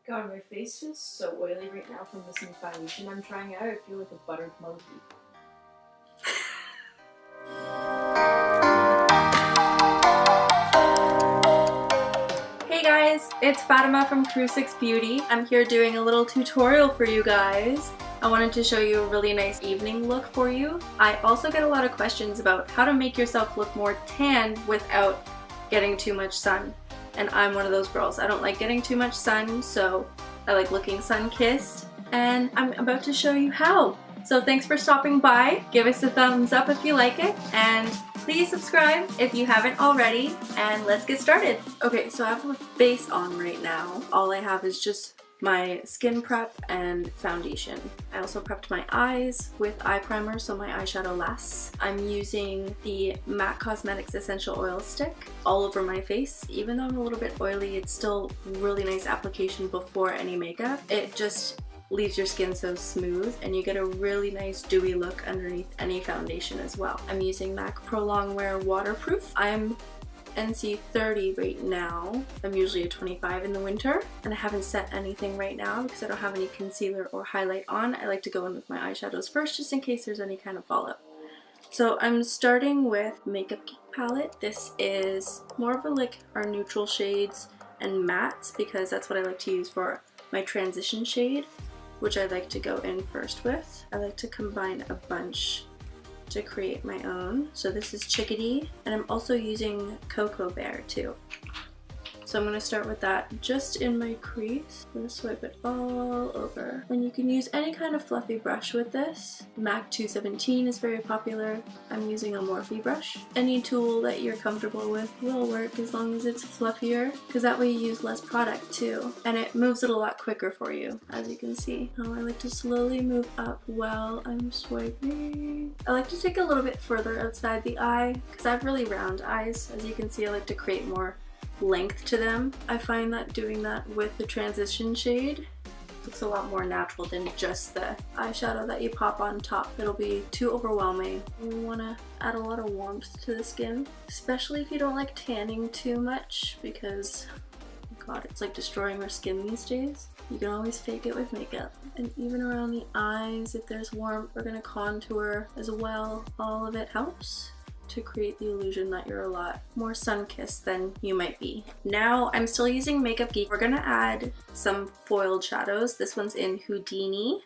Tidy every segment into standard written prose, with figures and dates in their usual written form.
God, my face is so oily right now from this new foundation I'm trying out. I feel like a buttered monkey. Hey guys, it's Fatemah from Crew 6 Beauty. I'm here doing a little tutorial for you guys. I wanted to show you a really nice evening look for you. I also get a lot of questions about how to make yourself look more tan without getting too much sun. And I'm one of those girls. I don't like getting too much sun, so I like looking sun-kissed. And I'm about to show you how. So thanks for stopping by. Give us a thumbs up if you like it, and please subscribe if you haven't already, and let's get started. Okay, so I have a base on right now. All I have is just my skin prep and foundation. I also prepped my eyes with eye primer so my eyeshadow lasts. I'm using the MAC Cosmetics Essential Oil Stick all over my face. Even though I'm a little bit oily, it's still really nice application before any makeup. It just leaves your skin so smooth and you get a really nice dewy look underneath any foundation as well. I'm using MAC Pro Longwear Waterproof. I'm NC 30 right now. I'm usually a 25 in the winter, and I haven't set anything right now because I don't have any concealer or highlight on. I like to go in with my eyeshadows first just in case there's any kind of fallout. So I'm starting with Makeup Geek palette. This is more of a like our neutral shades and mattes because that's what I like to use for my transition shade, which I like to go in first with. I like to combine a bunch to create my own. So this is Chickadee, and I'm also using Cocoa Bear too. So I'm going to start with that just in my crease. I'm going to swipe it all over. And you can use any kind of fluffy brush with this. MAC 217 is very popular. I'm using a Morphe brush. Any tool that you're comfortable with will work as long as it's fluffier, because that way you use less product too. And it moves it a lot quicker for you, as you can see. Now I like to slowly move up while I'm swiping. I like to take a little bit further outside the eye, because I have really round eyes. As you can see, I like to create more length to them. I find that doing that with the transition shade looks a lot more natural than just the eyeshadow that you pop on top. It'll be too overwhelming. You want to add a lot of warmth to the skin, especially if you don't like tanning too much, because God, it's like destroying our skin these days. You can always fake it with makeup. And even around the eyes, if there's warmth, we're gonna contour as well. All of it helps to create the illusion that you're a lot more sun-kissed than you might be. Now I'm still using Makeup Geek. We're gonna add some foiled shadows. This one's in Houdini,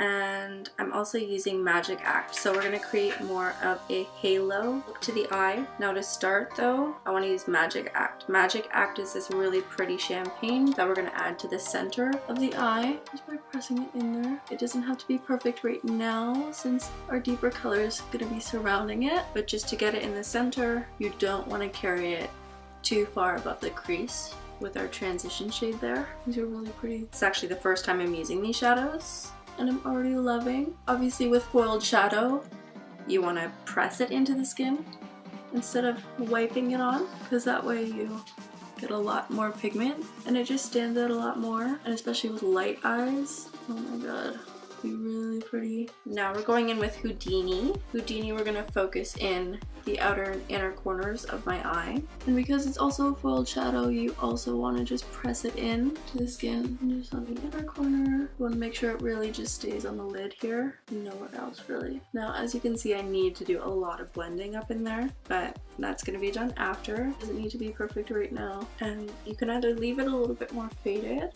and I'm also using Magic Act. So we're gonna create more of a halo look to the eye. Now to start though, I wanna use Magic Act. Magic Act is this really pretty champagne that we're gonna add to the center of the eye just by pressing it in there. It doesn't have to be perfect right now since our deeper color is gonna be surrounding it, but just to get it in the center, you don't wanna carry it too far above the crease with our transition shade there. These are really pretty. It's actually the first time I'm using these shadows, and I'm already loving. Obviously with foiled shadow, you want to press it into the skin instead of wiping it on, because that way you get a lot more pigment and it just stands out a lot more, and especially with light eyes. Oh my god, be really pretty. Now we're going in with Houdini. Houdini, we're gonna focus in the outer and inner corners of my eye. And because it's also a foiled shadow, you also want to just press it in to the skin, and just on the inner corner. You want to make sure it really just stays on the lid here, nowhere else really. Now as you can see, I need to do a lot of blending up in there, but that's going to be done after. It doesn't need to be perfect right now. And you can either leave it a little bit more faded,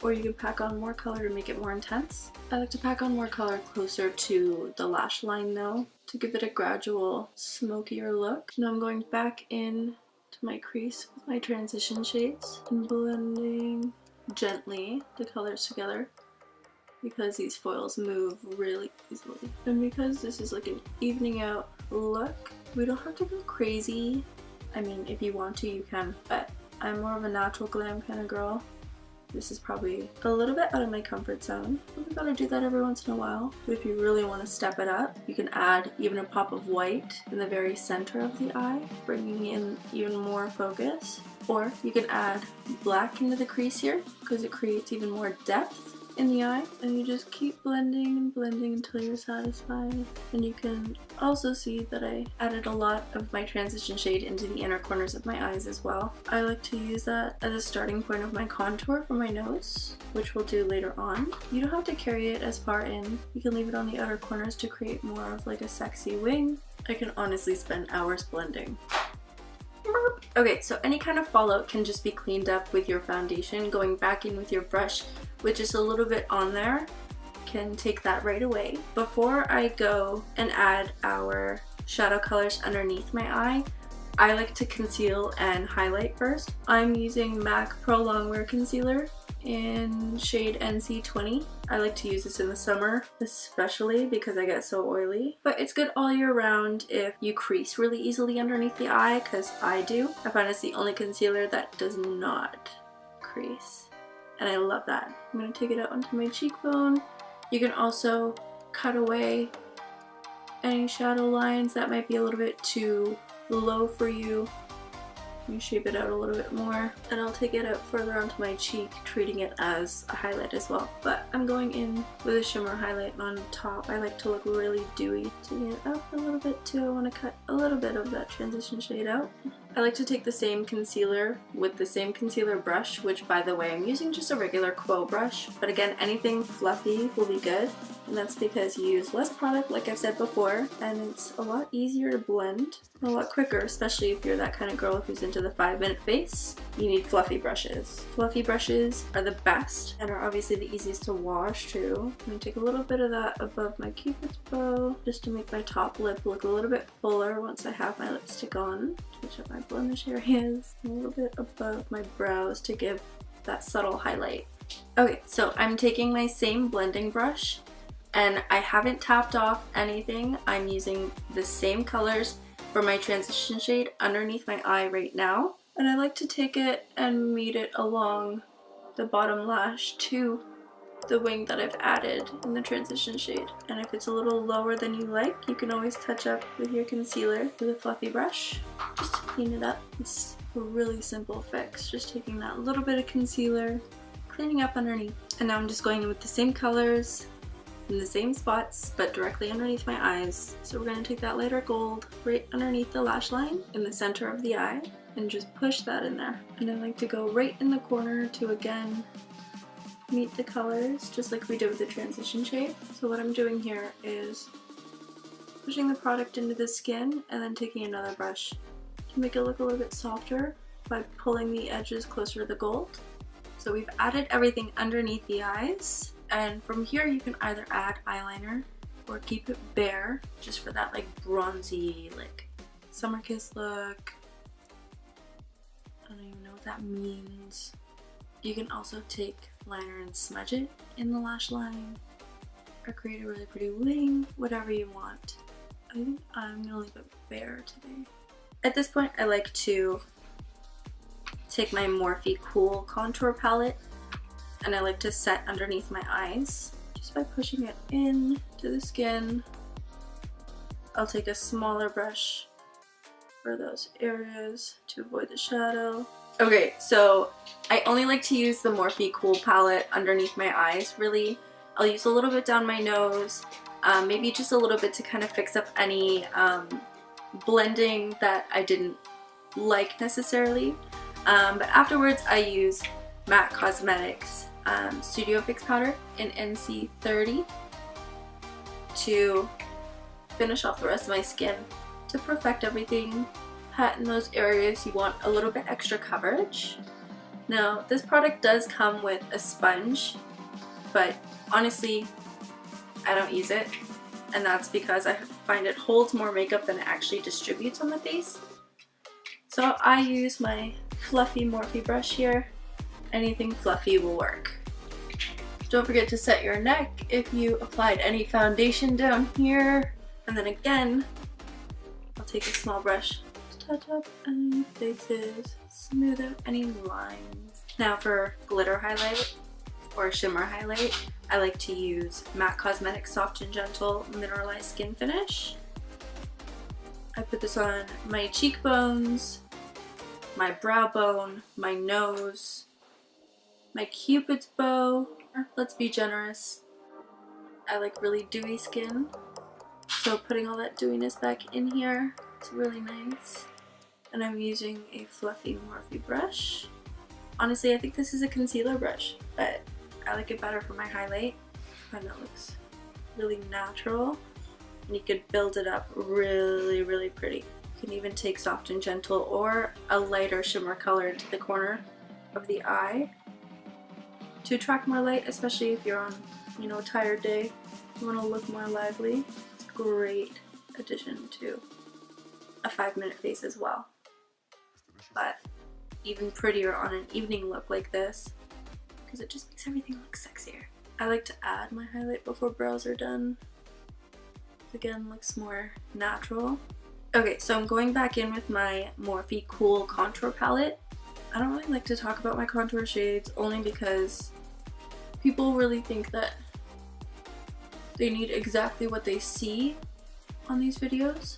or you can pack on more color to make it more intense. I like to pack on more color closer to the lash line though, to give it a gradual smokier look. Now I'm going back in to my crease with my transition shades and blending gently the colors together, because these foils move really easily. And because this is like an evening out look, we don't have to go crazy. I mean, if you want to, you can, but I'm more of a natural glam kind of girl. This is probably a little bit out of my comfort zone, but we gotta do that every once in a while. But if you really want to step it up, you can add even a pop of white in the very center of the eye, bringing in even more focus. Or you can add black into the crease here, because it creates even more depth. in the eye, and you just keep blending and blending until you're satisfied. And you can also see that I added a lot of my transition shade into the inner corners of my eyes as well. I like to use that as a starting point of my contour for my nose, which we'll do later on. You don't have to carry it as far in. You can leave it on the outer corners to create more of like a sexy wing. I can honestly spend hours blending. Okay, so any kind of fallout can just be cleaned up with your foundation. Going back in with your brush with just a little bit on there can take that right away. Before I go and add our shadow colors underneath my eye, I like to conceal and highlight first. I'm using MAC Pro Longwear Concealer in shade NC20. I like to use this in the summer, especially because I get so oily. But it's good all year round if you crease really easily underneath the eye, because I do. I find it's the only concealer that does not crease, and I love that. I'm going to take it out onto my cheekbone. You can also cut away any shadow lines that might be a little bit too low for you. You shape it out a little bit more, and I'll take it out further onto my cheek, treating it as a highlight as well. But I'm going in with a shimmer highlight on top. I like to look really dewy. Taking it up a little bit too. I want to cut a little bit of that transition shade out. I like to take the same concealer with the same concealer brush, which by the way, I'm using just a regular Quo brush. But again, anything fluffy will be good. And that's because you use less product, like I've said before, and it's a lot easier to blend, a lot quicker, especially if you're that kind of girl who's into the 5-minute face. You need fluffy brushes. Fluffy brushes are the best and are obviously the easiest to wash too. I'm gonna take a little bit of that above my cupid's bow just to make my top lip look a little bit fuller once I have my lipstick on. Touch up my blemish areas, a little bit above my brows to give that subtle highlight. Okay, so I'm taking my same blending brush, and I haven't tapped off anything. I'm using the same colors for my transition shade underneath my eye right now. And I like to take it and meet it along the bottom lash to the wing that I've added in the transition shade. And if it's a little lower than you like, you can always touch up with your concealer with a fluffy brush just to clean it up. It's a really simple fix, just taking that little bit of concealer, cleaning up underneath. And now I'm just going in with the same colors in the same spots, but directly underneath my eyes. So we're going to take that lighter gold right underneath the lash line in the center of the eye and just push that in there. And I like to go right in the corner to again meet the colors, just like we did with the transition shade. So what I'm doing here is pushing the product into the skin and then taking another brush to make it look a little bit softer by pulling the edges closer to the gold. So we've added everything underneath the eyes. And from here you can either add eyeliner or keep it bare just for that like bronzy, like summer kiss look. I don't even know what that means. You can also take liner and smudge it in the lash line or create a really pretty wing, whatever you want. I think I'm gonna leave it bare today. At this point I like to take my Morphe Cool contour palette, and I like to set underneath my eyes just by pushing it in to the skin. I'll take a smaller brush for those areas to avoid the shadow. Okay, so I only like to use the Morphe Cool palette underneath my eyes, really. I'll use a little bit down my nose, maybe just a little bit to kind of fix up any blending that I didn't like necessarily. But afterwards I use MAC Cosmetics Studio Fix Powder in NC30 to finish off the rest of my skin to perfect everything. Pat in those areas you want a little bit extra coverage. Now this product does come with a sponge, but honestly I don't use it, and that's because I find it holds more makeup than it actually distributes on the face. So I use my fluffy Morphe brush here. Anything fluffy will work. Don't forget to set your neck if you applied any foundation down here. And then again, I'll take a small brush to touch up any faces, smooth out any lines. Now for glitter highlight or shimmer highlight, I like to use MAC Cosmetics Soft and Gentle Mineralized Skin Finish. I put this on my cheekbones, my brow bone, my nose, my Cupid's bow. Let's be generous. I like really dewy skin, so putting all that dewiness back in here is really nice. And I'm using a fluffy Morphe brush. Honestly, I think this is a concealer brush, but I like it better for my highlight. I find it looks really natural, and you could build it up really, really pretty. You can even take Soft and Gentle or a lighter shimmer color into the corner of the eye to attract more light, especially if you're on, you know, a tired day. You want to look more lively. It's a great addition to a 5-minute face as well. But even prettier on an evening look like this, because it just makes everything look sexier. I like to add my highlight before brows are done. Again, looks more natural. Okay, so I'm going back in with my Morphe Cool Contour Palette. I don't really like to talk about my contour shades only because people really think that they need exactly what they see on these videos,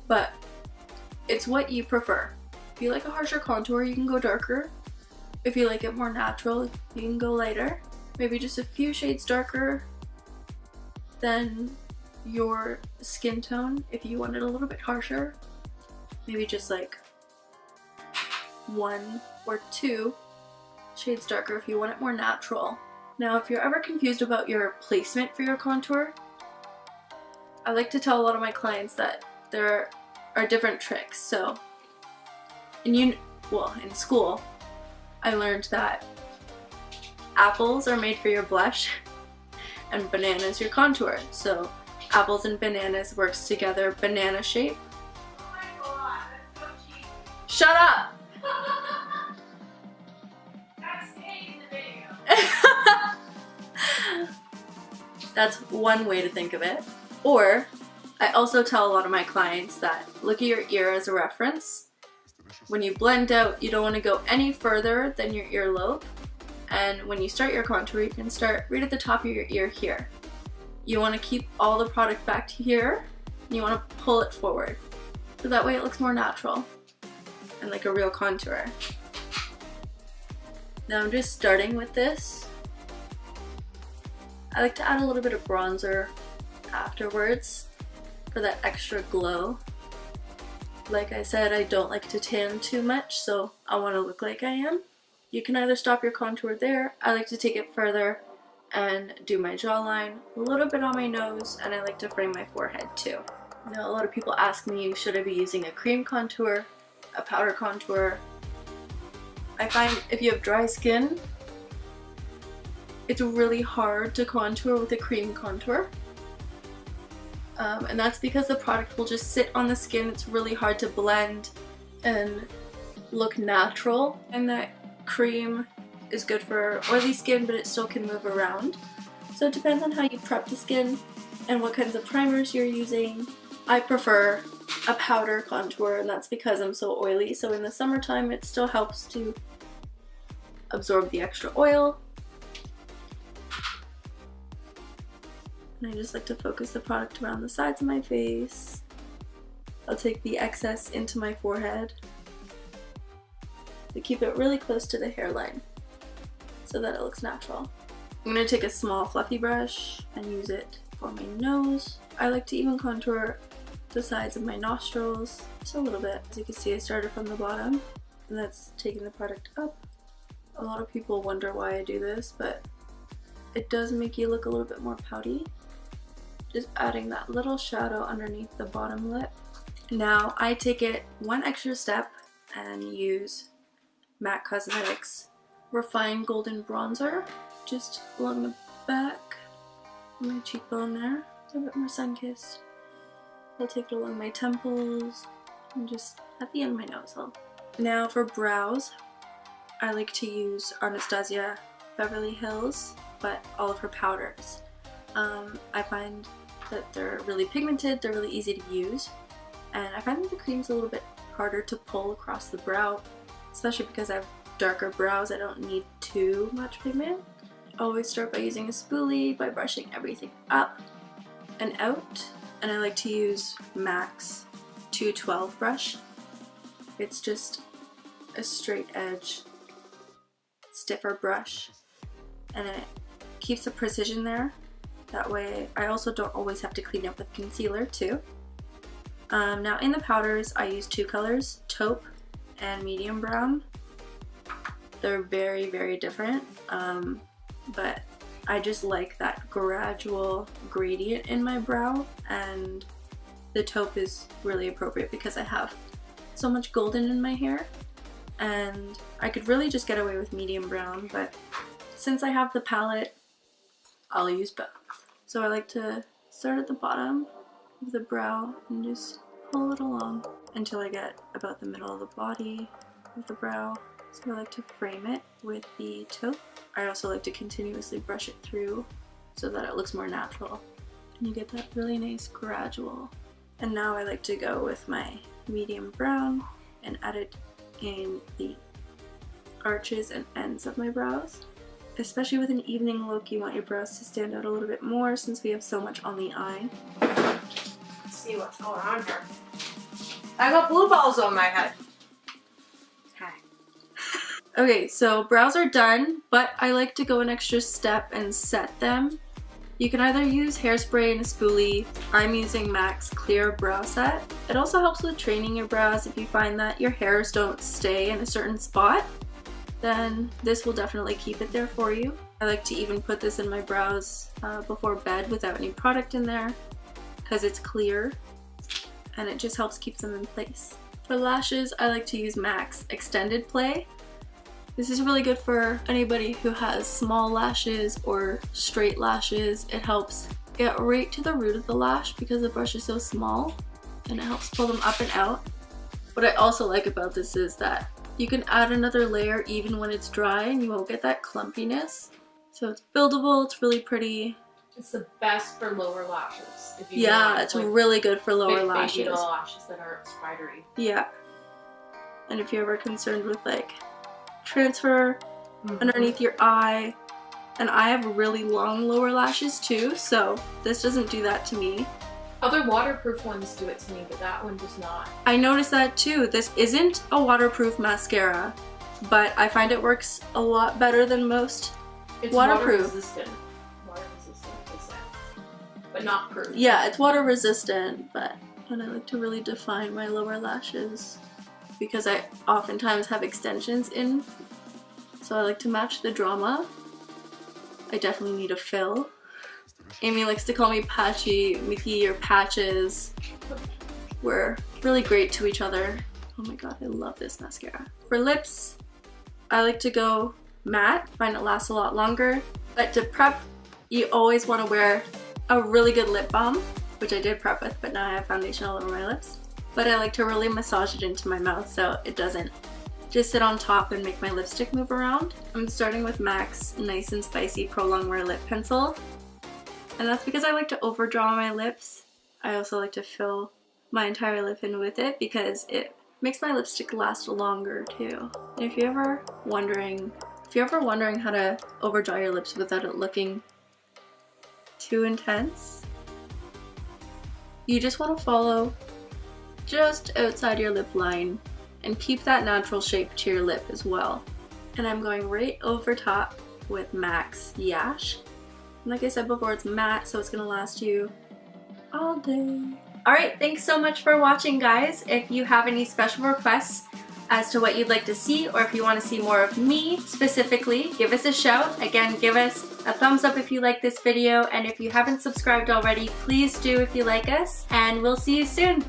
but it's what you prefer. If you like a harsher contour, you can go darker. If you like it more natural, you can go lighter. Maybe just a few shades darker than your skin tone. If you want it a little bit harsher, maybe just like 1 or 2 shades darker if you want it more natural. Now, if you're ever confused about your placement for your contour, I like to tell a lot of my clients that there are different tricks. So in school, I learned that apples are made for your blush and bananas your contour. So apples and bananas works together, banana shape. Oh my god, that's so cheap. Shut up! That's staying in the video. That's one way to think of it. Or I also tell a lot of my clients that look at your ear as a reference. When you blend out, you don't want to go any further than your earlobe. And when you start your contour, you can start right at the top of your ear here. You want to keep all the product back to here, and you want to pull it forward. So that way it looks more natural and like a real contour. Now I'm just starting with this. I like to add a little bit of bronzer afterwards for that extra glow. Like I said, I don't like to tan too much, so I want to look like I am. You can either stop your contour there. I like to take it further and do my jawline, a little bit on my nose, and I like to frame my forehead too. Now, a lot of people ask me, should I be using a cream contour, a powder contour? I find if you have dry skin, it's really hard to contour with a cream contour. And that's because the product will just sit on the skin. It's really hard to blend and look natural. And that cream is good for oily skin, but it still can move around. So it depends on how you prep the skin and what kinds of primers you're using. I prefer a powder contour, and that's because I'm so oily. So in the summertime, it still helps to absorb the extra oil. And I just like to focus the product around the sides of my face. I'll take the excess into my forehead to keep it really close to the hairline so that it looks natural. I'm going to take a small fluffy brush and use it for my nose. I like to even contour the sides of my nostrils just a little bit. As you can see, I started from the bottom, and that's taking the product up. A lot of people wonder why I do this, but it does make you look a little bit more pouty. Just adding that little shadow underneath the bottom lip. Now I take it one extra step and use MAC Cosmetics Refined Golden Bronzer just along the back of my cheekbone there. It's a bit more sun-kissed. I'll take it along my temples and just at the end of my nose. Now for brows, I like to use Anastasia Beverly Hills, but all of her powders. I find that they're really pigmented, they're really easy to use, and I find that the cream's a little bit harder to pull across the brow, especially because I have darker brows. I don't need too much pigment. I always start by using a spoolie, by brushing everything up and out, and I like to use MAC's 212 brush. It's just a straight edge, stiffer brush, and it keeps the precision there. That way I also don't always have to clean up with concealer too. Now in the powders I use two colors, taupe and medium brown. They're very, very different, but I just like that gradual gradient in my brow, and the taupe is really appropriate because I have so much golden in my hair, and I could really just get away with medium brown, but since I have the palette, I'll use both. So I like to start at the bottom of the brow and just pull it along until I get about the middle of the body of the brow. So I like to frame it with the taupe. I also like to continuously brush it through so that it looks more natural. And you get that really nice gradual. And now I like to go with my medium brown and add it in the arches and ends of my brows. Especially with an evening look, you want your brows to stand out a little bit more since we have so much on the eye. Let's see what's going on here. I got blue balls on my head. Hi. Okay, so brows are done, but I like to go an extra step and set them. You can either use hairspray and a spoolie. I'm using MAC's Clear Brow Set. It also helps with training your brows if you find that your hairs don't stay in a certain spot. Then this will definitely keep it there for you. I like to even put this in my brows before bed without any product in there because it's clear and it just helps keep them in place. For lashes, I like to use MAC's Extended Play. This is really good for anybody who has small lashes or straight lashes. It helps get right to the root of the lash because the brush is so small, and it helps pull them up and out. What I also like about this is that you can add another layer even when it's dry and you won't get that clumpiness. So it's buildable, it's really pretty. It's the best for lower lashes. If you Yeah, want, it's like, really good for lower big lashes. baby doll lashes that aren't spidery. Yeah. And if you're ever concerned with like transfer underneath your eye, and I have really long lower lashes too, so this doesn't do that to me. Other waterproof ones do it to me, but that one does not. I noticed that too. This isn't a waterproof mascara, but I find it works a lot better than most It's waterproof. Water resistant, they say. But not proof. Yeah, it's water resistant, but I like to really define my lower lashes because I oftentimes have extensions in, so I like to match the drama. I definitely need a fill. Amy likes to call me Patchy, Mickey, or Patches. We're really great to each other. Oh my god, I love this mascara. For lips, I like to go matte. I find it lasts a lot longer. But to prep, you always want to wear a really good lip balm, which I did prep with, but now I have foundation all over my lips. But I like to really massage it into my mouth so it doesn't just sit on top and make my lipstick move around. I'm starting with MAC's Nice and Spicy Pro Longwear Lip Pencil. And that's because I like to overdraw my lips. I also like to fill my entire lip in with it because it makes my lipstick last longer too. And if you're ever wondering how to overdraw your lips without it looking too intense, you just want to follow just outside your lip line and keep that natural shape to your lip as well. And I'm going right over top with MAC's Yash. Like I said before, it's matte, so it's gonna last you all day. Alright, thanks so much for watching, guys. If you have any special requests as to what you'd like to see, or if you want to see more of me specifically, give us a shout. Again, give us a thumbs up if you like this video, and if you haven't subscribed already, please do if you like us, and we'll see you soon.